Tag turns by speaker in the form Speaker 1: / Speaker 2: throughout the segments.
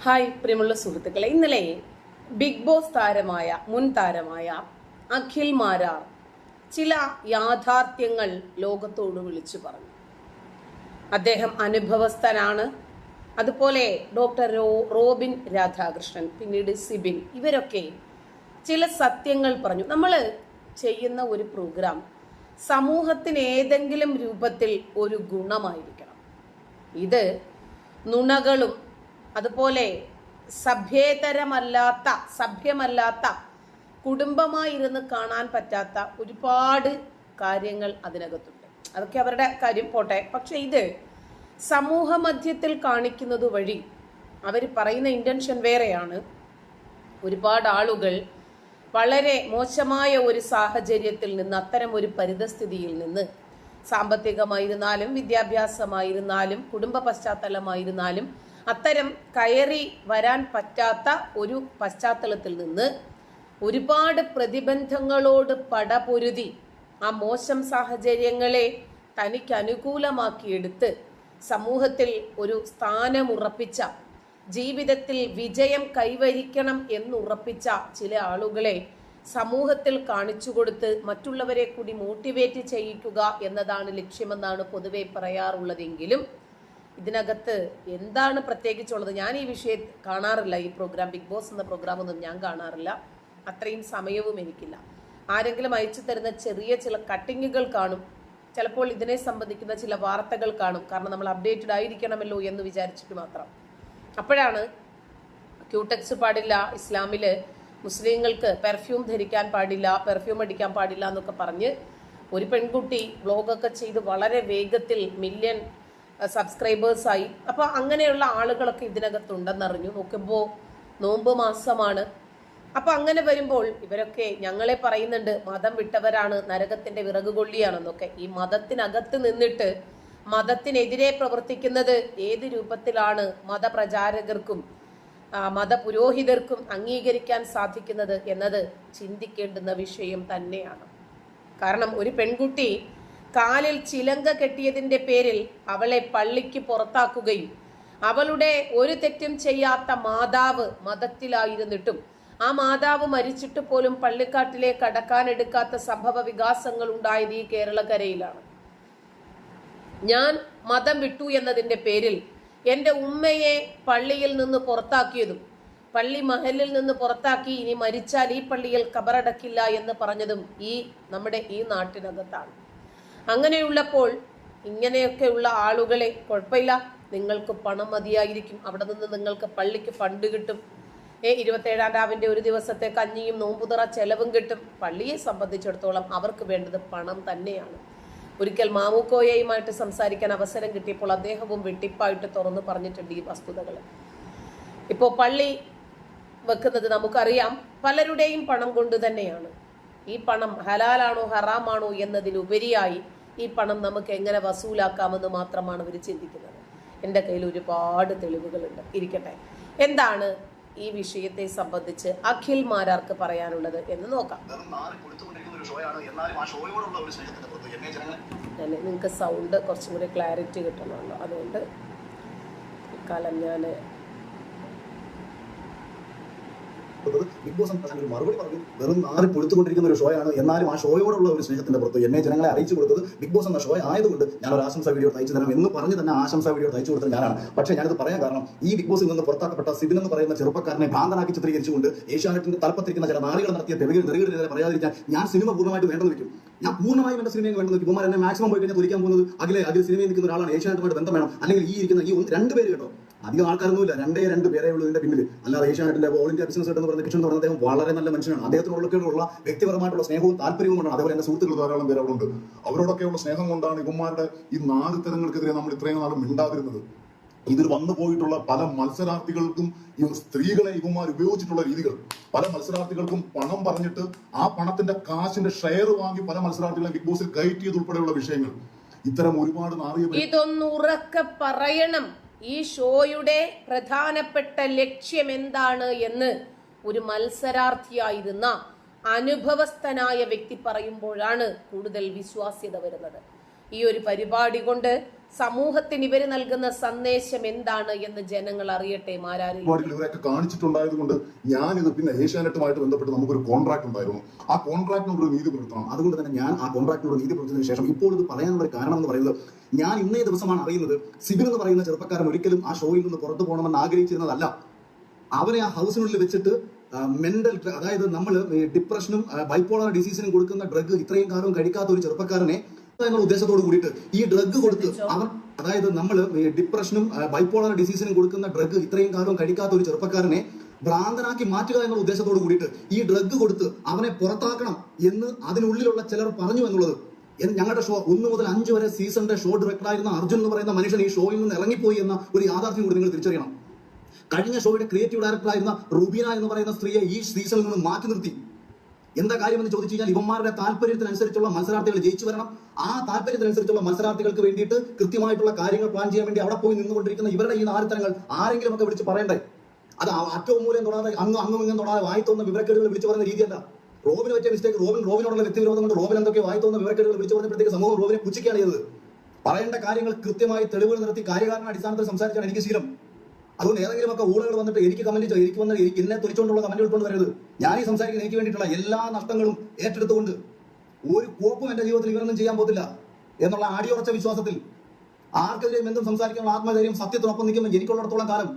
Speaker 1: Hi പ്രിയമുള്ള സുഹൃത്തുക്കളെ, ഇന്നലെ ബിഗ് ബോസ് മുൻ താരമായ അഖിൽ മാരാർ ചില യാഥാർത്ഥ്യങ്ങൾ ലോകത്തോട് വിളിച്ചു പറഞ്ഞു. അദ്ദേഹം അനുഭവസ്ഥനാണ്. അതുപോലെ ഡോക്ടർ റോബിൻ രാധാകൃഷ്ണൻ, പിന്നീട് സിബിൻ, ഇവരൊക്കെ ചില സത്യങ്ങൾ പറഞ്ഞു. നമ്മൾ ചെയ്യുന്ന ഒരു പ്രോഗ്രാം സമൂഹത്തിന് ഏതെങ്കിലും രൂപത്തിൽ ഒരു ഗുണമായിരിക്കണം. ഇത് നുണകളും അതുപോലെ സഭ്യമല്ലാത്ത കുടുംബമായിരുന്ന് കാണാൻ പറ്റാത്ത ഒരുപാട് കാര്യങ്ങൾ അതിനകത്തുണ്ട്. അതൊക്കെ അവരുടെ കാര്യം പോട്ടെ. പക്ഷെ ഇത് സമൂഹ മധ്യത്തിൽ കാണിക്കുന്നത് വഴി അവർ പറയുന്ന ഇന്റൻഷൻ വേറെയാണ്. ഒരുപാട് ആളുകൾ വളരെ മോശമായ ഒരു സാഹചര്യത്തിൽ നിന്ന്, അത്തരം ഒരു പരിതസ്ഥിതിയിൽ നിന്ന്, സാമ്പത്തികമായിരുന്നാലും വിദ്യാഭ്യാസമായിരുന്നാലും കുടുംബ പശ്ചാത്തലമായിരുന്നാലും അത്തരം കയറി വരാൻ പറ്റാത്ത ഒരു പശ്ചാത്തലത്തിൽ നിന്ന് ഒരുപാട് പ്രതിബന്ധങ്ങളോട് പടപൊരുതി ആ മോശം സാഹചര്യങ്ങളെ തനിക്ക് അനുകൂലമാക്കിയെടുത്ത് സമൂഹത്തിൽ ഒരു സ്ഥാനമുറപ്പിച്ച, ജീവിതത്തിൽ വിജയം കൈവരിക്കണം എന്നുറപ്പിച്ച ചില ആളുകളെ സമൂഹത്തിൽ കാണിച്ചു കൊടുത്ത് മറ്റുള്ളവരെ കൂടി മോട്ടിവേറ്റ് ചെയ്യിക്കുക എന്നതാണ് ലക്ഷ്യമെന്നാണ് പൊതുവെ പറയാറുള്ളതെങ്കിലും ഇതിനകത്ത് എന്താണ് പ്രത്യേകിച്ചുള്ളത്? ഞാൻ ഈ വിഷയം കാണാറില്ല. ഈ പ്രോഗ്രാം, ബിഗ് ബോസ് എന്ന പ്രോഗ്രാം ഒന്നും ഞാൻ കാണാറില്ല. അത്രയും സമയവും എനിക്കില്ല. ആരെങ്കിലും അയച്ചു തരുന്ന ചെറിയ ചില കട്ടിങ്ങുകൾ കാണും. ചിലപ്പോൾ ഇതിനെ സംബന്ധിക്കുന്ന ചില വാർത്തകൾ കാണും. കാരണം നമ്മൾ അപ്ഡേറ്റഡ് ആയിരിക്കണമല്ലോ എന്ന് വിചാരിച്ചിട്ട് മാത്രം. അപ്പോഴാണ് ക്യൂടെക്സ് പാടില്ല, ഇസ്ലാമില് മുസ്ലിങ്ങൾക്ക് പെർഫ്യൂം ധരിക്കാൻ പാടില്ല, പെർഫ്യൂം അടിക്കാൻ പാടില്ല എന്നൊക്കെ പറഞ്ഞ് ഒരു പെൺകുട്ടി വ്ലോഗൊക്കെ ചെയ്ത് വളരെ വേഗത്തിൽ മില്യൺ സബ്സ്ക്രൈബേഴ്സായി. അപ്പോൾ അങ്ങനെയുള്ള ആളുകളൊക്കെ ഇതിനകത്തുണ്ടെന്നറിഞ്ഞു. നോക്കുമ്പോൾ നോമ്പ് മാസമാണ്. അപ്പോൾ അങ്ങനെ വരുമ്പോൾ ഇവരൊക്കെ ഞങ്ങളെ പറയുന്നുണ്ട് മതം വിട്ടവരാണ്, നരകത്തിന്റെ വിറകുകൊള്ളിയാണെന്നൊക്കെ. ഈ മതത്തിനകത്ത് നിന്നിട്ട് മതത്തിനെതിരെ പ്രവർത്തിക്കുന്നത് ഏത് രൂപത്തിലാണ് മതപ്രചാരകർക്കും മതപുരോഹിതർക്കും അംഗീകരിക്കാൻ സാധിക്കുന്നത് എന്നത് ചിന്തിക്കേണ്ടുന്ന വിഷയം തന്നെയാണ്. കാരണം ഒരു പെൺകുട്ടി കാലിൽ ചിലങ്ക കെട്ടിയതിന്റെ പേരിൽ അവളെ പള്ളിക്ക് പുറത്താക്കുകയും അവളുടെ ഒരു തെറ്റും ചെയ്യാത്ത മാതാവ് മതത്തിലായിരുന്നിട്ടും ആ മാതാവ് മരിച്ചിട്ട് പോലും പള്ളിക്കാട്ടിലേക്ക് കടക്കാനെടുക്കാത്ത സംഭവ വികാസങ്ങൾ ഉണ്ടായത് ഈ കേരളക്കരയിലാണ്. ഞാൻ മതം വിട്ടു എന്നതിന്റെ പേരിൽ എൻ്റെ ഉമ്മയെ പള്ളിയിൽ നിന്ന് പുറത്താക്കിയതും, പള്ളി മഹലിൽ നിന്ന് പുറത്താക്കി ഇനി മരിച്ചാൽ ഈ പള്ളിയിൽ കബറടക്കില്ല എന്ന് പറഞ്ഞതും നമ്മുടെ ഈ നാട്ടിനകത്താണ്. അങ്ങനെയുള്ളപ്പോൾ ഇങ്ങനെയൊക്കെയുള്ള ആളുകളെ കുഴപ്പമില്ല, നിങ്ങൾക്ക് പണം മതിയായിരിക്കും, അവിടെ നിന്ന് നിങ്ങൾക്ക് പള്ളിക്ക് ഫണ്ട് കിട്ടും, 27-ാം രാവിന്റെ ഒരു ദിവസത്തെ കഞ്ഞിയും നോമ്പുതുറ ചെലവും കിട്ടും. പള്ളിയെ സംബന്ധിച്ചിടത്തോളം അവർക്ക് വേണ്ടത് പണം തന്നെയാണ്. ഒരിക്കൽ മാമുക്കോയയുമായിട്ട് സംസാരിക്കാൻ അവസരം കിട്ടിയപ്പോൾ അദ്ദേഹവും വെട്ടിപ്പായിട്ട് തുറന്നു പറഞ്ഞിട്ടുണ്ട് ഈ വസ്തുതകൾ. ഇപ്പോൾ പള്ളി വെക്കുന്നത് നമുക്കറിയാം പലരുടെയും പണം കൊണ്ട് തന്നെയാണ്. ഈ പണം ഹലാലാണോ ഹറാമാണോ എന്നതിലുപരിയായി ഈ പണം നമുക്ക് എങ്ങനെ വസൂലാക്കാമെന്ന് മാത്രമാണ് അവർ ചിന്തിക്കുന്നത്. എൻ്റെ കയ്യിൽ ഒരുപാട് തെളിവുകളുണ്ട്. ഇരിക്കട്ടെ, എന്താണ് ഈ വിഷയത്തെ സംബന്ധിച്ച് അഖിൽ മാരാർക്ക് പറയാനുള്ളത് എന്ന് നോക്കാം. നിങ്ങൾക്ക് സൗണ്ട് കുറച്ചും കൂടി ക്ലാരിറ്റി കിട്ടണമല്ലോ, അതുകൊണ്ട് കാലം ഞാൻ
Speaker 2: ബിഗ് ബോസ് ഒരു മറുപടി പറഞ്ഞു. വെറും നാല് പൊടുത്തുകൊണ്ടിരിക്കുന്ന ഒരു ഷോയാണ്, എന്നാലും ആ ഷോയോടുള്ള ഒരു സ്നേഹത്തിന്റെ പുറത്ത് എന്നെ ജനങ്ങളെ അറിയിച്ചു കൊടുത്തത് ബിഗ് ബോസ് എന്ന ഷോ ആയതുകൊണ്ട് ഞാൻ ഒരു ആശംസ വീഡിയോ അയച്ചു തരാം എന്ന് പറഞ്ഞ് തന്നെ ആശംസ വീഡിയോ അയച്ചു കൊടുത്തത് ഞാനാണ്. പക്ഷേ ഞാനത് പറയാൻ കാരണം ഈ ബിഗ് ബോസിൽ നിന്ന് പുറത്താക്കപ്പെട്ട സിബിൻ എന്ന് പറയുന്ന ചെറുപ്പക്കാരനെ ഭ്രാന്തനാക്കി ചിത്രീകരിച്ചുകൊണ്ട് ഏഷ്യാനെറ്റിന്റെ തലപ്പത്തിരിക്കുന്ന ചില നാളുകൾ നടത്തിയ തെറികളെ പറയാതിരിക്കാൻ ഞാൻ സിനിമ പൂർണ്ണമായിട്ട് വേണ്ടെന്ന് വെക്കും. ഞാൻ പൂർണ്ണമായും എന്റെ സിനിമയെ വേണ്ടെന്ന് വെക്കും. ഇവന്മാർ എന്നെ മാക്സിമം പോയി കഴിഞ്ഞാൽ തുരിക്കാൻ പോകുന്നത് അതിൽ സിനിമയിൽ നിൽക്കുന്ന ഒരാളാണ്, ഏഷ്യാനെറ്റുമായിട്ട് ബന്ധം വേണം. അല്ലെങ്കിൽ ഈ ഇരിക്കുന്ന ഈ രണ്ടുപേര് കേട്ടോ, അധികം ആൾക്കാരൊന്നുമില്ല, രണ്ട് പേരേ ഉള്ളൂ ഇതിന്റെ പിന്നിൽ. അല്ലാതെ ഏഷ്യാനെറ്റിന്റെ ഓൾ ഇന്ത്യ ബിസിനസ് എന്ന് പറയുന്ന കിഷൻ എന്ന് പറയുന്ന അദ്ദേഹം വളരെ നല്ല മനുഷ്യനാണ്. അദ്ദേഹത്തിനോടൊക്കെയുള്ള വ്യക്തിപരമായിട്ടുള്ള സ്നേഹവും താല്പര്യവും കൊണ്ടാണ്. അതേപോലെ എന്റെ സുഹൃത്തുക്കൾ ധാരാളം പേര് അവിടെ ഉണ്ട്. അവരോടൊക്കെയുള്ള സ്നേഹം കൊണ്ടാണ് ഇവന്മാരുടെ ഈ നാടുത്തരങ്ങൾക്കെതിരെ നമ്മൾ ഇത്രയും നാളും മിണ്ടാതിരുന്നത്. ഇതിൽ വന്നു പോയിട്ടുള്ള പല മത്സരാർത്ഥികൾക്കും സ്ത്രീകളെ ഇവന്മാർ ഉപയോഗിച്ചിട്ടുള്ള രീതികൾ, പല മത്സരാർത്ഥികൾക്കും പണം പറഞ്ഞിട്ട് ആ പണത്തിന്റെ കാശിന്റെ ഷെയർ വാങ്ങി പല മത്സരാർത്ഥികളെ ബിഗ് ബോസിൽ കയറ്റിയത് ഉൾപ്പെടെയുള്ള വിഷയങ്ങൾ, ഇത്തരം ഒരുപാട്
Speaker 1: ഇതൊന്ന് ഉറക്കെ പറയണം. ഈ ഷോയുടെ പ്രധാനപ്പെട്ട ലക്ഷ്യം എന്താണ് എന്ന് ഒരു മത്സരാർത്ഥിയായിരുന്ന അനുഭവസ്ഥനായ വ്യക്തി പറയുമ്പോഴാണ് കൂടുതൽ വിശ്വാസ്യത വരുന്നത്. ഈ ഒരു പരിപാടി കൊണ്ട് സമൂഹത്തിന് ഇവര് നൽകുന്ന സന്ദേശം എന്താണ് എന്ന് ജനങ്ങൾ അറിയട്ടെ.
Speaker 3: ഇവരൊക്കെ കാണിച്ചിട്ടുണ്ടായത് കൊണ്ട് ഞാനിത് പിന്നെ ഏഷ്യാനെറ്റുമായിട്ട് ബന്ധപ്പെട്ട് നമുക്കൊരു കോൺട്രാക്ട് ഉണ്ടായിരുന്നു. ആ കോൺട്രാക്ടിനോട് നീതി പുലർത്തണം.
Speaker 2: അതുകൊണ്ട് തന്നെ ഞാൻ ആ കോൺട്രാക്ടിനോട് നീതി പുലർത്തിയതിനു ശേഷം ഇപ്പോൾ ഇത് പറയാനുള്ള കാരണം എന്ന് പറയുന്നത്, ഞാൻ ഇന്നേ ദിവസമാണ് അറിയുന്നത് സിബിൻ എന്ന് പറയുന്ന ചെറുപ്പക്കാരൻ ഒരിക്കലും ആ ഷോയിൽ നിന്ന് പുറത്തു പോകണമെന്ന് ആഗ്രഹിച്ചിരുന്നതല്ല. അവനെ ആ ഹൗസിനുള്ളിൽ വെച്ചിട്ട് മെന്റൽ, അതായത് നമ്മൾ ഡിപ്രഷനും ബൈപ്പോളർ ഡിസീസിനും കൊടുക്കുന്ന ഡ്രഗ് ഇത്രയും കാലം കഴിക്കാത്ത ഒരു ചെറുപ്പക്കാരനെ എന്നുള്ള ഉദ്ദേശത്തോട് കൂടിയിട്ട് ഈ ഡ്രഗ് കൊടുത്ത് അവർ, അതായത് നമ്മൾ ഡിപ്രഷനും ബൈപ്പോളർ ഡിസീസിനും കൊടുക്കുന്ന ഡ്രഗ് ഇത്രയും കാലം കഴിക്കാത്ത ഒരു ചെറുപ്പക്കാരനെ ഭ്രാന്തനാക്കി മാറ്റുക എന്നുള്ള ഉദ്ദേശത്തോട് കൂടിയിട്ട് ഈ ഡ്രഗ് കൊടുത്ത് അവനെ പുറത്താക്കണം എന്ന് അതിനുള്ളിലുള്ള ചിലർ പറഞ്ഞു എന്നുള്ളത്. ഞങ്ങളുടെ ഷോ 1 മുതൽ 5 വരെ സീസണിന്റെ ഷോ ഡയറക്ടറായിരുന്ന അർജുൻ എന്ന് പറയുന്ന മനുഷ്യൻ ഈ ഷോയിൽ നിന്ന് ഇറങ്ങിപ്പോയി എന്ന ഒരു യാഥാർത്ഥ്യം കൂടി നിങ്ങൾ തിരിച്ചറിയണം. കഴിഞ്ഞ ഷോയുടെ ക്രിയേറ്റീവ് ഡയറക്ടറായിരുന്ന റുബീന എന്ന് പറയുന്ന സ്ത്രീയെ ഈ സീസണിൽ നിന്ന് മാറ്റി നിർത്തി. എന്താ കാര്യമെന്ന് ചോദിച്ചു കഴിഞ്ഞാൽ, ഇവന്മാരുടെ താല്പര്യത്തിനനുസരിച്ചുള്ള മത്സരാർത്ഥികൾ ജയിച്ചു വരണം. ആ താല്പര്യത്തിനനുസരിച്ചുള്ള മത്സരാർത്ഥികൾക്ക് വേണ്ടിയിട്ട് കൃത്യമായിട്ടുള്ള കാര്യങ്ങൾ പ്ലാൻ ചെയ്യാൻ വേണ്ടി അവിടെ പോയി നിന്നുകൊണ്ടിരിക്കുന്ന ഇവരുടെ ഈ നാരത്തരങ്ങൾ ആരെങ്കിലും ഒക്കെ വിളിച്ച് പറയണ്ടേ? അത് അറ്റവും മൂലം തൊടാതെ അങ്ങും ഇങ്ങും തൊടാതെ വായിത്തോന്ന വിവരക്കേടുകൾ വിളിച്ചു പറയുന്ന രീതിയല്ല. റോബിന് പറ്റിയ മിസ്റ്റേക്ക്, റോബിനോടുള്ള വ്യക്തിവിരോധം കൊണ്ട് റോബിൻ എന്തൊക്കെ വായിത്തോന്ന വിവരക്കേടുകൾ വിളിച്ചു പറഞ്ഞപ്പോഴത്തേക്ക് സമൂഹം റോബിനെ പുച്ഛിക്കുകയാണ് ചെയ്തത്. പറയേണ്ട കാര്യങ്ങൾ കൃത്യമായി തെളിവുകൾ നിർത്തി കാര്യകാരണ അടിസ്ഥാനത്തിൽ സംസാരിച്ചാണ് എനിക്ക് ശീലം. അതുകൊണ്ട് ഏതെങ്കിലും ഒക്കെ ഊളകൾ വന്നിട്ട് എനിക്ക് കമന്റ് ചെയ്തു, എനിക്ക് എന്നെ തുറിച്ചുകൊണ്ടുള്ള കമന്റുകൾ കൊണ്ട് വരരുത്. ഞാൻ ഈ സംസാരിക്കുന്ന എനിക്ക് വേണ്ടിയിട്ടുള്ള എല്ലാ നഷ്ടങ്ങളും ഏറ്റെടുത്തുകൊണ്ട് ഒരു കോപ്പും എന്റെ ജീവിതത്തിൽ ഇവരൊന്നും ചെയ്യാൻ പോകത്തില്ല എന്നുള്ള അടിയുറച്ച വിശ്വാസത്തിൽ ആർക്കെതിരെയും എന്തും സംസാരിക്കാനുള്ള ആത്മധൈര്യം സത്യത്തിനൊപ്പം നിൽക്കുമ്പോൾ എനിക്കുള്ളിടത്തോളം കാലം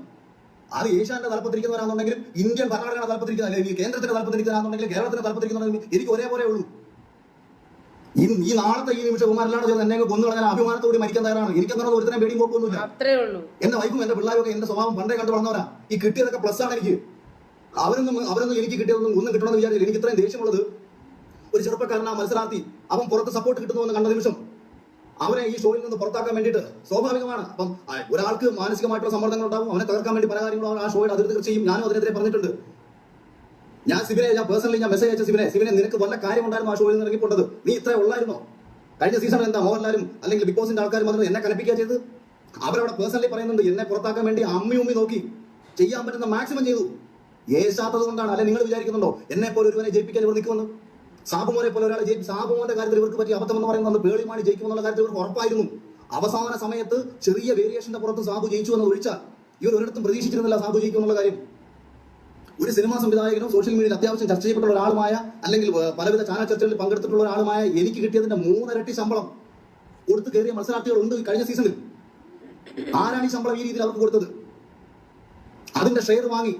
Speaker 2: അത് ഏഷ്യാന്റെ തലപ്പത്തിരിക്കുന്നവരാണെന്നുണ്ടെങ്കിലും ഇന്ത്യൻ ഭരണഘടന തലപ്പത്തിരിക്കുന്ന, അല്ലെങ്കിൽ കേന്ദ്രത്തിന്റെ തലപ്പത്തിരിക്കുന്നതാണെന്നുണ്ടെങ്കിൽ കേരളത്തിന്റെ തലപ്പത്തിരിക്കുന്നവരാണെങ്കിലും എനിക്ക് ഒരേപോലെ ഉള്ളൂ. ഈ നാളത്തെ ഈ നിമിഷകുമാരല്ലാണ്ട് ചേർന്ന് എന്നെ കൊന്നു കളഞ്ഞാൽ അഭിമാനത്തോടെ മരിക്കാൻ തയ്യാറാണ്. എനിക്കെന്നുള്ള ഒരുത്തരം പേടിയും പോക്കൊന്നുമില്ല. എന്റെ വൈഫും എന്റെ പിള്ളേരും എന്റെ സ്വഭാവം പണ്ടേ കണ്ടു വളർന്നവരാ. ഈ കിട്ടിയതൊക്കെ പ്ലസ് ആണ് എനിക്ക്. അവരൊന്നും എനിക്ക് കിട്ടിയതൊന്നും കിട്ടണമെന്ന് വിചാരിച്ചില്ല. എനിക്ക് ഇത്രയും ദേഷ്യമുള്ളത്, ഒരു ചെറുപ്പക്കാരനാ മത്സരാർത്ഥി, അവൻ പുറത്ത് സപ്പോർട്ട് കിട്ടുന്നുവെന്ന് കണ്ട നിമിഷം അവനെ ഈ ഷോയിൽ നിന്ന് പുറത്താക്കാൻ വേണ്ടിയിട്ട് സ്വാഭാവികമാണ്. അപ്പം ഒരാൾക്ക് മാനസികമായിട്ടുള്ള സമ്മർദ്ദങ്ങൾ ഉണ്ടാവും. അവനെ തകർക്കാൻ വേണ്ടി പല കാര്യങ്ങളും ആ ഷോയിൽ അതിർത്തി ചെയ്യും. ഞാനും അതിനെതിരെ പറഞ്ഞിട്ടുണ്ട്. ഞാൻ പേഴ്സണലി മെസ്സേജ് അയച്ച സിബിനെ നിനക്ക് വല്ല കാര്യം ഉണ്ടായിരുന്നു ആ ഷോയിൽ നിന്ന് ഇറങ്ങിപ്പോണ്ടത്? നീ ഇത്ര ഉള്ളായിരുന്നോ? കഴിഞ്ഞ സീസണിൽ എന്താ മോഹൻലാലും അല്ലെങ്കിൽ ബിഗ് ബോസിന്റെ ആൾക്കാരും വന്നത് എന്നെ കലപ്പിക്കുക ചെയ്ത്? അവരവിടെ പേഴ്സണലി പറയുന്നുണ്ട് എന്നെ പുറത്താക്കാൻ വേണ്ടി അമ്മി നോക്കി ചെയ്യാൻ പറ്റുന്ന മാക്സിമം ചെയ്തു. ഏശാത്തത് കൊണ്ടാണ്. അല്ലെ നിങ്ങൾ വിചാരിക്കുന്നുണ്ടോ എന്നെ പോലെ ഒരുവനെ ജയിപ്പിക്കാൻ ഇവർ നിൽക്കുമെന്ന്? സാബുമോനെ പോലെ ഒരാളെ സാബുമോന്റെ കാര്യത്തിൽ ഇവർക്ക് പറ്റിയ അബദ്ധം എന്ന് പറയുന്നത് പേളിമാണി ജയിക്കുമെന്നുള്ള കാര്യത്തിൽ ഇവർക്ക് ഉറപ്പായിരുന്നു. അവസാന സമയത്ത് ചെറിയ വേരിയേഷന്റെ പുറത്ത് സാബു ജയിച്ചു എന്ന് ഒഴിച്ചാൽ ഇവർ ഒരിടത്തും പ്രതീക്ഷിച്ചിരുന്നില്ല സാബു ജയിക്കുമെന്നുള്ള കാര്യം. ഒരു സിനിമാ സംവിധായകനും സോഷ്യൽ മീഡിയയിൽ അത്യാവശ്യം ചർച്ച ചെയ്യപ്പെട്ട ഒരാളുമായ, അല്ലെങ്കിൽ പലവിധ ചാനൽ ചർച്ചകളിൽ പങ്കെടുത്തിട്ടുള്ള ഒരാളുമായ എനിക്ക് കിട്ടിയതിന്റെ 3 ഇരട്ടി ശമ്പളം കൊടുത്ത് കയറിയ മത്സരാർത്ഥികളുണ്ട് കഴിഞ്ഞ സീസണിൽ. ആരാണ് ഈ ശമ്പളം ഈ രീതിയിൽ അവർക്ക് കൊടുത്തത്? അതിന്റെ ഷെയർ വാങ്ങി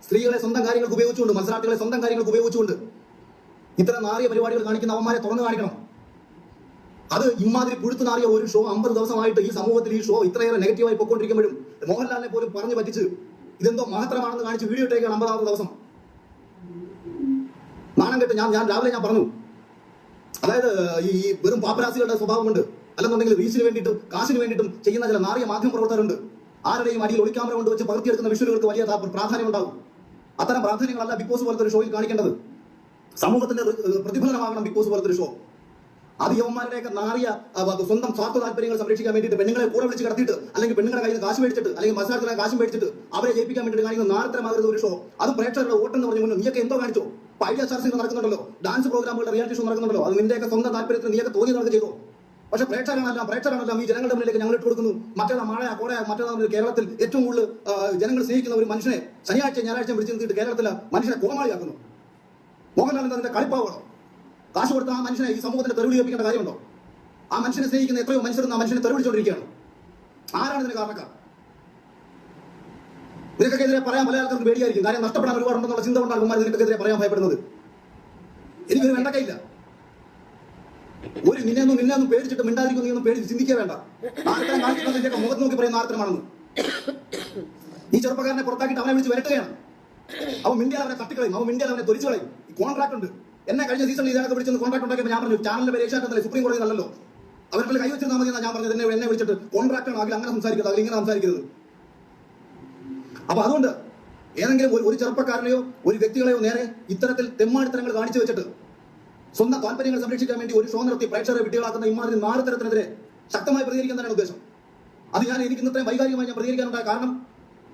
Speaker 2: സ്ത്രീകളെ സ്വന്തം കാര്യങ്ങൾക്ക് ഉപയോഗിച്ചുകൊണ്ട്, മത്സരാർത്ഥികളെ സ്വന്തം കാര്യങ്ങൾക്ക് ഉപയോഗിച്ചുകൊണ്ട് ഇത്തരം നാറിയ പരിപാടികൾ കാണിക്കുന്ന അവന്മാരെ തുറന്നു കാണിക്കണം. അത് ഇമാതിരി പുഴുത്തു നാറിയ ഒരു ഷോ 50 ദിവസമായിട്ട് ഈ സമൂഹത്തിൽ ഈ ഷോ ഇത്രയേറെ നെഗറ്റീവായി പൊയ്ക്കൊണ്ടിരിക്കുമ്പോഴും മോഹൻലാലിനെ പോലും പറഞ്ഞു പറ്റിച്ച് ഇതെന്തോ മഹത്തരമാണെന്ന് കാണിച്ച് വീഡിയോ ഇട്ടേക്കാണ് 50ാമത്തെ ദിവസം. നാണം കെട്ട് ഞാൻ രാവിലെ പറഞ്ഞു, അതായത് ഈ വെറും പാപ്പരാസികളുടെ സ്വഭാവമുണ്ട്, അല്ലെന്നുണ്ടെങ്കിൽ റീച്ചിന് വേണ്ടിയിട്ടും കാശിന് വേണ്ടിയിട്ടും ചെയ്യുന്ന ചില നാറിയ മാധ്യമ പ്രവർത്തകരുണ്ട്. ആരുടെയും അടിയിൽ ഒളിക്യാമറ കൊണ്ട് വെച്ച് പകർത്തിയെടുക്കുന്ന വിഷ്വലുകൾക്ക് വലിയ പ്രാധാന്യം ഉണ്ടാകും. അത്തരം പ്രാധാന്യങ്ങളല്ല ബിഗ് ബോസ് പോലത്തെ ഒരു ഷോയിൽ കാണിക്കേണ്ടത്. സമൂഹത്തിന്റെ പ്രതിഫലനമാകണം ബിഗ് ബോസ് പോലത്തെ ഒരു ഷോ. അത് യവന്മാരുടെയൊക്കെ നാറിയ സ്വന്തം സ്വാർത്ഥ താല്പര്യങ്ങൾ സംരക്ഷിക്കാൻ വേണ്ടിയിട്ട് പെണ്ണുങ്ങളെ കൂടെ വിളിച്ച് കടത്തിയിട്ട്, അല്ലെങ്കിൽ പെണ്ണുങ്ങളുടെ കയ്യിൽ കാശ് മേടിച്ചിട്ട്, അല്ലെങ്കിൽ മത്സരത്തിലെ കാശ് മേടിച്ചിട്ട് അവരെ ജയിപ്പിക്കാൻ വേണ്ടിയിട്ട് കാണിക്കുന്ന നാരത്തരമാകുന്ന ഒരു ഷോ. അത് പ്രേക്ഷകരുടെ വോട്ടെന്ന് പറഞ്ഞു മുന്നേ നീയൊക്കെ എന്തോ കാണിച്ചോ? ഐഡിയ ചർച്ചകൾ നടക്കുന്നുണ്ടല്ലോ, ഡാൻസ് പ്രോഗ്രാമുകളുടെ റിയാലിറ്റി ഷോ നടക്കുന്നുണ്ടല്ലോ. അത് നിന്റെയൊക്കെ സ്വന്തം താല്പര്യത്തിന് നീയൊക്കെ തോന്നി നടക്കുക ചെയ്തോ? പക്ഷെ പ്രേക്ഷകരാണെല്ലാം ഈ ജനങ്ങളുടെ മുന്നിലേക്ക് ഞങ്ങൾ ഇട്ട് കൊടുക്കുന്നു. മറ്റേതാ മഴയാ കോടയാ മറ്റേതാ കേരളത്തിൽ ഏറ്റവും കൂടുതൽ ജനങ്ങൾ സ്നേഹിക്കുന്ന ഒരു മനുഷ്യനെ ഞായറാഴ്ച വിളിച്ചു നിർത്തിയിട്ട് കേരളത്തിലെ മനുഷ്യനെ കോമാളിയാക്കുന്നു. മോഹൻലാൽ അതിന്റെ കളിപ്പാവണം. കാശ് കൊടുത്ത ആ മനുഷ്യനെ ഈ സമൂഹത്തിന്റെ തെരുവിളി കേൾപ്പിക്കേണ്ട കാര്യമുണ്ടോ? ആ മനുഷ്യനെ സ്നേഹിക്കുന്ന എത്രയോ മനുഷ്യർ ആ മനുഷ്യനെ തെരുവിളിച്ചുകൊണ്ടിരിക്കുകയാണ്. ആരാണ് ഇതിന് കാരണക്കാർ? നിനക്കെതിരെ പറയാൻ പല ആൾക്കാർക്ക് പേടിയായിരിക്കും. കാര്യം നഷ്ടപ്പെടാൻ ഒരുപാടുണ്ടെന്നുള്ള ചിന്ത കൊണ്ടാണ് കുമാർ നിനക്കെതിരെ പറയാൻ ഭയപ്പെടുന്നത്. എനിക്കൊരു വെണ്ടക്കയില്ല. ഒരു നിന്നെയൊന്നും പേടിച്ചിട്ട് മിണ്ടാതിരിക്കും, നീ ഒന്നും പേടി ചിന്തിക്കുക വേണ്ട. ആർത്തരം കാണിക്കുന്നതിന്റെ മുഖത്ത് നോക്കി പറയുന്ന ആർത്തരമാണെന്ന്. ഈ ചെറുപ്പക്കാരനെ പുറത്താക്കിയിട്ട് അവനെ വിളിച്ച് വരട്ടുകയാണ്. അവൻ മിണ്ടിയാൽ അവനെ തട്ടിക്കളയും, അവൻ മിണ്ടിയാൽ അവനെ തൊലിച്ചു കളയും. ഈ കോൺട്രാക്ട് ഉണ്ട്. എന്നെ കഴിഞ്ഞ സീസണിൽ ഇതിനകത്ത് വിളിച്ചൊന്ന് കോൺട്രാക്ട് ഉണ്ടാക്കിയപ്പോൾ ഞാൻ പറഞ്ഞു ചാനലിന്റെ പേര് ഏഷ്യാനെറ്റല്ലേ, സുപ്രീം കോടതി അല്ലല്ലോ, അവരുടെ കൈ വെച്ചിരുന്നാൽ മതി എന്നാണ് ഞാൻ പറഞ്ഞത്. എന്നെ വിളിച്ചിട്ട് കോൺട്രാക്ട് ആണ്, അതിൽ അങ്ങനെ സംസാരിക്കരുത്, അതിൽ ഇങ്ങനെ സംസാരിക്കരുത്. അപ്പൊ അതുകൊണ്ട് ഏതെങ്കിലും ഒരു ചെറുപ്പക്കാരനെയോ ഒരു വ്യക്തികളെയോ നേരെ ഇത്തരത്തിൽ തെമ്മാടിത്തരങ്ങൾ കാണിച്ചു വെച്ചിട്ട് സ്വന്തം താല്പര്യങ്ങൾ സംരക്ഷിക്കാൻ വേണ്ടി ഒരു ഷോ നടത്തി പ്രേക്ഷകരെ വിട്ടികളാക്കുന്ന ഇമാതിരി നാലുതരത്തിനെതിരെ ശക്തമായി പ്രതികരിക്കാൻ തന്നെയാണ് ഉദ്ദേശം. അത് എനിക്ക് ഇന്നത്തെ വൈകാരികമായി ഞാൻ പ്രതികരിക്കാനുണ്ടായ കാരണം